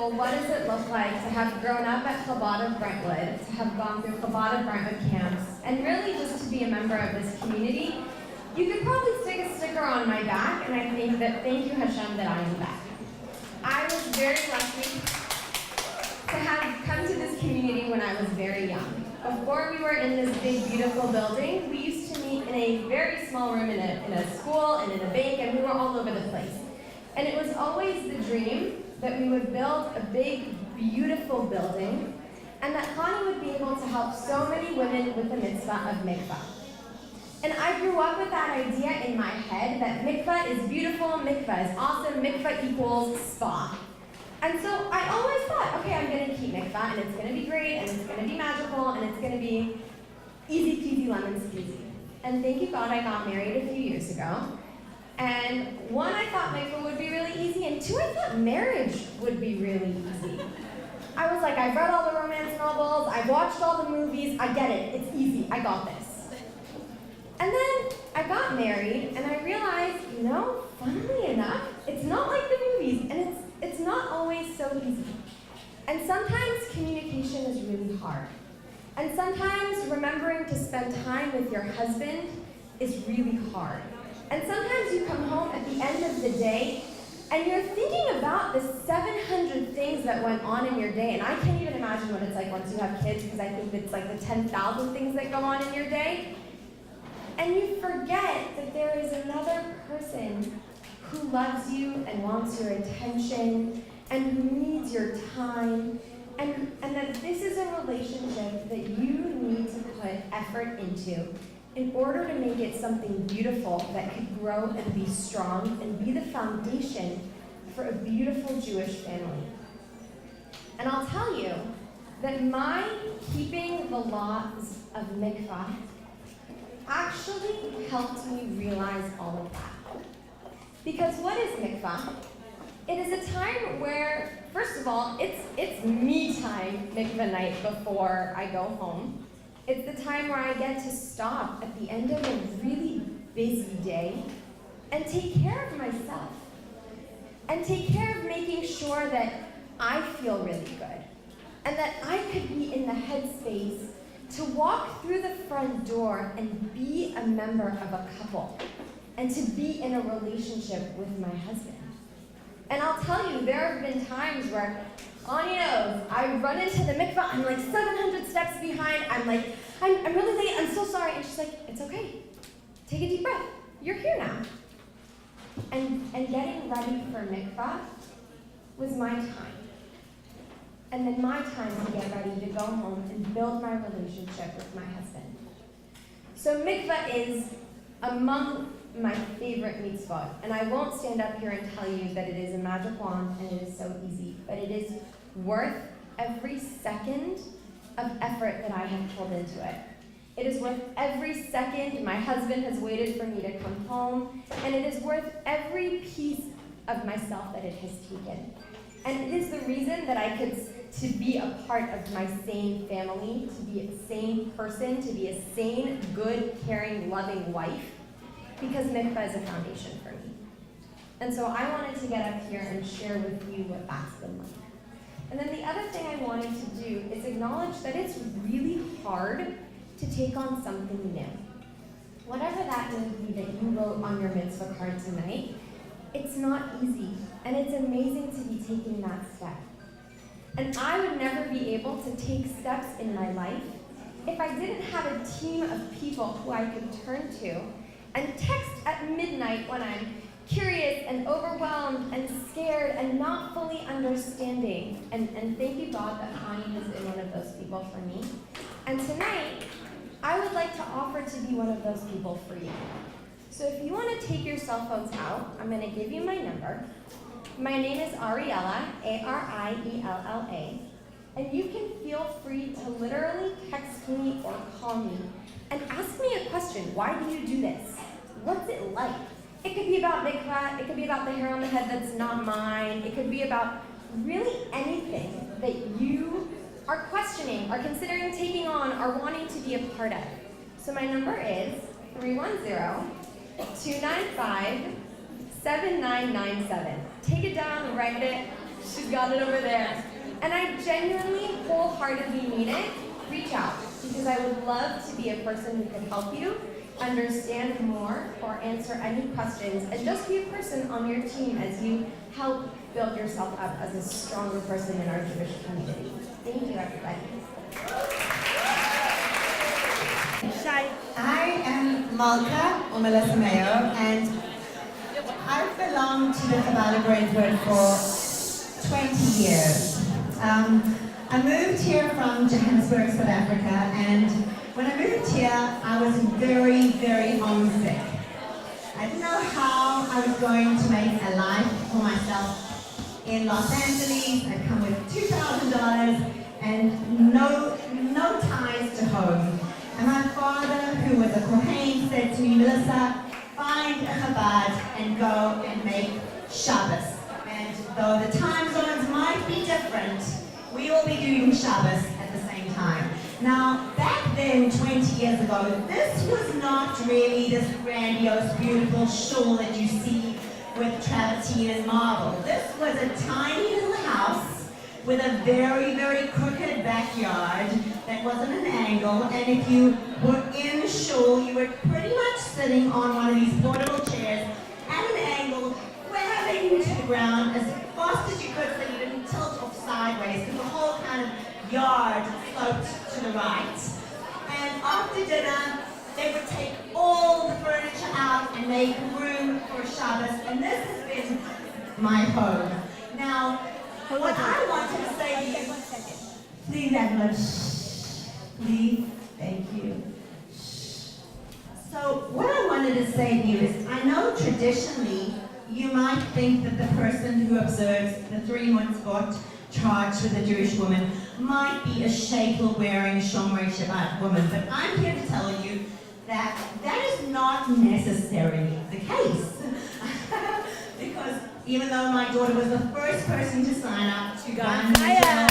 well, what does it look like to have grown up at Chabad of Brentwood, to have gone through Chabad of Brentwood camps, and really just to be a member of this community? You could probably stick a sticker on my back, and I think that thank you, Hashem, that I am back. I was very lucky to have come to this community when I was very young. Before we were in this big, beautiful building, we used to meet in a very small room in a school and in a bank, and we were all over the place. And it was always the dream that we would build a big, beautiful building, and that Connie would be able to help so many women with the mitzvah of mikvah. And I grew up with that idea in my head that mikvah is beautiful, mikvah is awesome, mikvah equals spa. And so I always thought, okay, I'm going to keep mikvah, and it's going to be great, and it's going to be magical, and it's going to be easy peasy lemon squeezy. And thank you God I got married a few years ago. And one, I thought mikvah would be really easy, and two, I thought marriage would be really easy. I was like, I've read all the romance novels, I've watched all the movies, I get it, it's easy, I got this. And then I got married, and I realized, funnily enough, it's not like the movies, and it's not always so easy. And sometimes communication is really hard. And sometimes remembering to spend time with your husband is really hard. And sometimes you come home at the end of the day, and you're thinking about the 700 things that went on in your day, and I can't even imagine what it's like once you have kids, because I think it's like the 10,000 things that go on in your day. And you forget that there is another person who loves you and wants your attention and who needs your time, and that this is a relationship that you need to put effort into in order to make it something beautiful that could grow and be strong and be the foundation for a beautiful Jewish family. And I'll tell you that my keeping the laws of mikvah actually helped me realize all of that. Because what is mikvah? It is a time where, first of all, it's me time, mikvah night, before I go home. It's the time where I get to stop at the end of a really busy day and take care of myself. And take care of making sure that I feel really good. And that I could be in the headspace to walk through the front door and be a member of a couple, and to be in a relationship with my husband. And I'll tell you, there have been times where, Connie knows, I run into the mikvah, I'm like 700 steps behind, I'm like, I'm really late, I'm so sorry. And she's like, it's okay, take a deep breath, you're here now. And getting ready for mikvah was my time. And then my time to get ready to go home and build my relationship with my husband. So mikvah is among my favorite mitzvot. And I won't stand up here and tell you that it is a magic wand and it is so easy, but it is worth every second of effort that I have pulled into it. It is worth every second my husband has waited for me to come home, and it is worth every piece of myself that it has taken. And it is the reason that I could to be a part of my sane family, to be a sane person, to be a sane, good, caring, loving wife, because mikvah is a foundation for me. And so I wanted to get up here and share with you what that's been like. And then the other thing I wanted to do is acknowledge that it's really hard to take on something new. Whatever that may be that you wrote on your mitzvah card tonight, it's not easy, and it's amazing to be taking that step. And I would never be able to take steps in my life if I didn't have a team of people who I could turn to and text at midnight when I'm curious and overwhelmed and scared and not fully understanding. And thank you, God, that Connie has been one of those people for me. And tonight, I would like to offer to be one of those people for you. So if you want to take your cell phones out, I'm going to give you my number. My name is Ariella, A-R-I-E-L-L-A, and you can feel free to literally text me or call me and ask me a question. Why do you do this? What's it like? It could be about mikvah, it could be about the hair on the head that's not mine, it could be about really anything that you are questioning, or considering taking on, or wanting to be a part of. So my number is 310-295-7997. Take it down, write it, She's got it over there. And I genuinely, wholeheartedly mean it. Reach out, because I would love to be a person who can help you understand more or answer any questions, and just be a person on your team as you help build yourself up as a stronger person in our Jewish community. Thank you, everybody. I am Malka, or Melissa Mayo, and I've belonged to the Chabad of Brentwood for 20 years. I moved here from Johannesburg, South Africa, and when I moved here, I was very, very homesick. I didn't know how I was going to make a life for myself in Los Angeles. I'd come with $2,000 and no ties to home. And my father, who was a Kohen, said to me, Melissa, find a Chabad and go and make Shabbos. And though the time zones might be different, we will be doing Shabbos at the same time. Now, back then, 20 years ago, this was not really this grandiose, beautiful shul that you see with travertine and marble. This was a tiny little house with a very, very crooked backyard that was at an angle, and if you were in the shul, you were pretty much sitting on one of these portable chairs at an angle, grabbing to the ground as fast as you could so you didn't tilt off sideways, because the whole kind of yard sloped to the right. And after dinner, they would take all the furniture out and make room for Shabbos, and this has been my home. Now, what I wanted to say to you, please, Edmund, please, thank you. So what I wanted to say to you is, I know traditionally you might think that the person who observes the 3 mitzvot charged with a Jewish woman might be a shekel-wearing Shomer Shabbat woman, but I'm here to tell you that that is not necessarily the case. Because even though my daughter was the first person to sign up to Gun Preschool,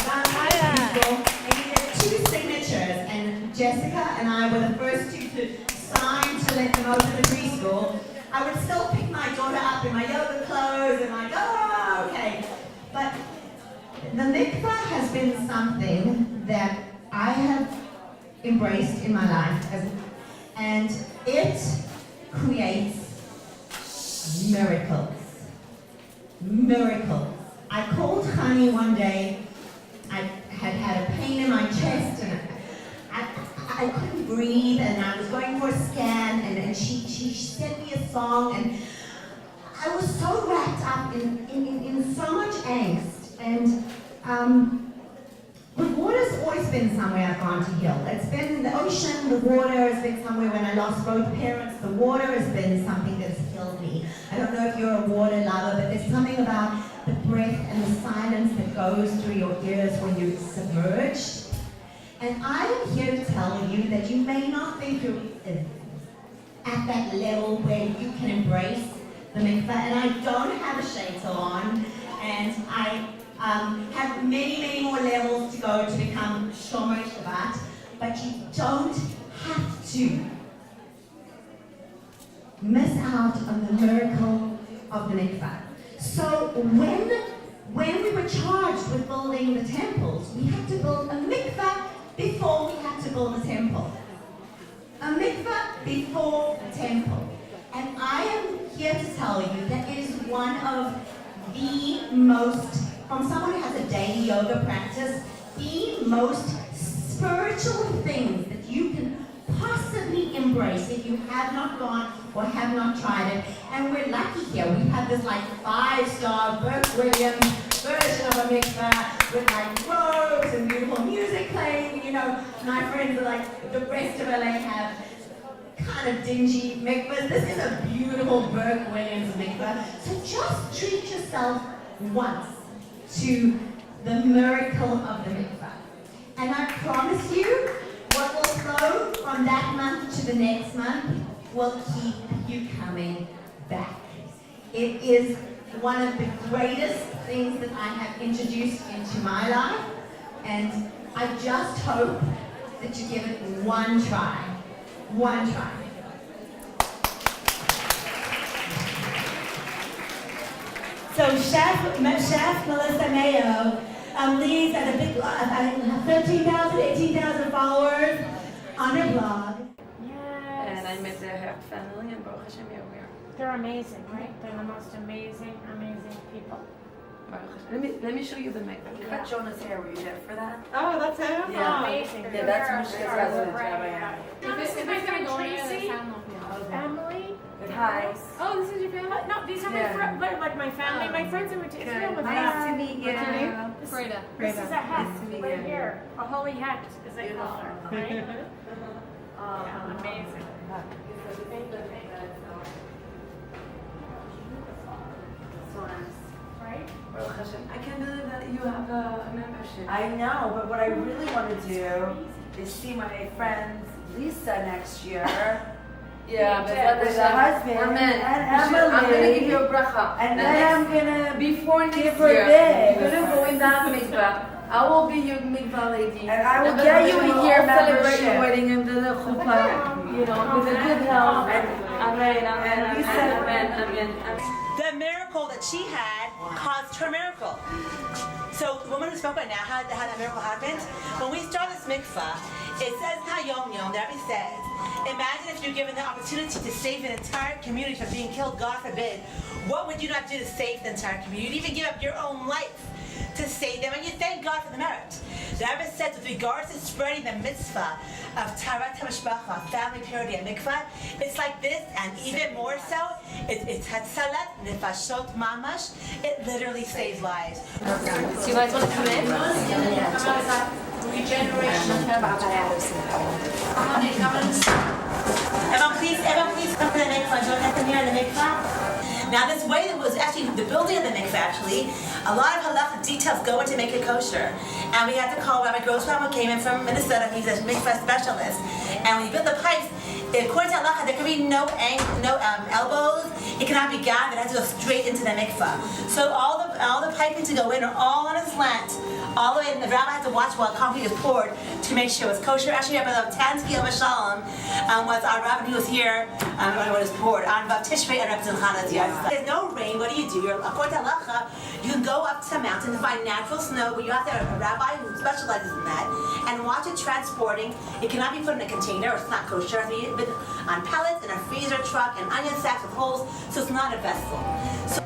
I needed 2 signatures, and Jessica and I were the first 2 to sign to let them open the preschool. I would still pick my daughter up in my yoga clothes and like, oh, okay. But the mikvah has been something that I have embraced in my life, and it creates miracles. Miracles. I called Hani one day. I had a pain in my chest, and I couldn't breathe, and I was going for a scan, and she sent me a song, and I was so wrapped up in so much angst. And the water's always been somewhere I've gone to heal. It's been the ocean, the water has been somewhere when I lost both parents. The water has been something that's healed me. I don't know if you're a water lover, but there's something about the breath and the silence that goes through your ears when you're submerged. And I am here to tell you that you may not think you're at that level where you can embrace the mikvah, and I don't have a shaitel on, and I have many, many more levels to go to become Shomer Shabbat, but you don't have to miss out on the miracle of the mikvah. So when we were charged with building the temples, we had to build a mikvah before we had to build a temple. A mikvah before a temple. And I am here to tell you that it is one of the most, from someone who has a daily yoga practice, the most spiritual things that you can possibly embrace if you have not gone or have not tried it. And we're lucky here. We have this like 5-star Burke Williams version of a mikvah with like robes and beautiful music playing. You know, my friends are like, the rest of LA have kind of dingy mikvahs. This is a beautiful Burke Williams mikvah. So just treat yourself once to the miracle of the mikvah. And I promise you, what will flow from that month to the next month will keep you coming back. It is one of the greatest things that I have introduced into my life, and I just hope that you give it one try. One try. So Chef Melissa Mayo leads at a big, 13,000, 18,000 followers on her blog. Yes. And I met the Hert family and Baruch Hashem, here we are. They're amazing, right? They're the most amazing, amazing people. Baruch Hashem. Let me show you the makeup. Yeah. Cut Jonah's hair. Were you there for that? Oh, that's him? Yeah. Amazing. Yeah, that's Moshe's husband. This is my friend Tracy. Family. Hi. Oh, this is your family? No, these are my friends. They're like my family. My friends who went to Israel with us. Nice to meet you. What's your name? Freda. This is a hat Nice to meet right you. here. A holy hat, as they call her. Right? Yeah, amazing. So nice. Right? Baruch Hashem. I can't believe that you have a membership. I know, but what I really want to do is see my friend Lisa next year. Yeah, but With the husband we're meant. and I'm gonna Emily. give you a bracha. And The then I'm next- gonna before next give her year, this. you're gonna go in that mikvah. I will be your mikvah lady. And I will then get we you a will year all celebrate your membership. wedding in the chuppah. You know, with a good health. Amen, amen, amen, amen, amen. The miracle that she had caused her miracle. So the woman who spoke right now, how that miracle happened, when we start this mikvah, it says Hayom Yom, the Rebbe says, imagine if you're given the opportunity to save an entire community from being killed, God forbid. What would you not do to save the entire community? You'd even give up your own life to save them, and you thank God for the merit. The Rebbe says with regards to spreading the mitzvah of Taharat HaMishpacha, family purity and mikvah, it's like this, and even more so, it's Hatzalat Nefashot Mamash. It literally saves lives. So you guys want to come in? Everyone please come to the mikvah. Join us in here in the mikvah. Now this way that was actually the building of the mikvah actually, a lot of halacha details go into make it kosher. And we had to call Rabbi Grossbaum, who came in from Minnesota. He's a mikvah specialist. And when you build the pipes, according to halacha, there can be no elbows. It cannot be gathered. It has to go straight into the mikvah. So all the piping to go in are all on a slant. All the way, and the rabbi had to watch while concrete is poured to make sure it was kosher. Actually, Rabbi Tansky Shalom was our rabbi who was here when it was poured. On Vav Tishrei and Rabbi Zilchana's yes. There's no rain. What do? According to halacha, you can go up to the mountain to find natural snow, but you have to have a rabbi who specializes in that and watch it transporting. It cannot be put in a container, or it's not kosher. It has to be on pallets in a freezer truck and onion sacks with holes, so it's not a vessel. So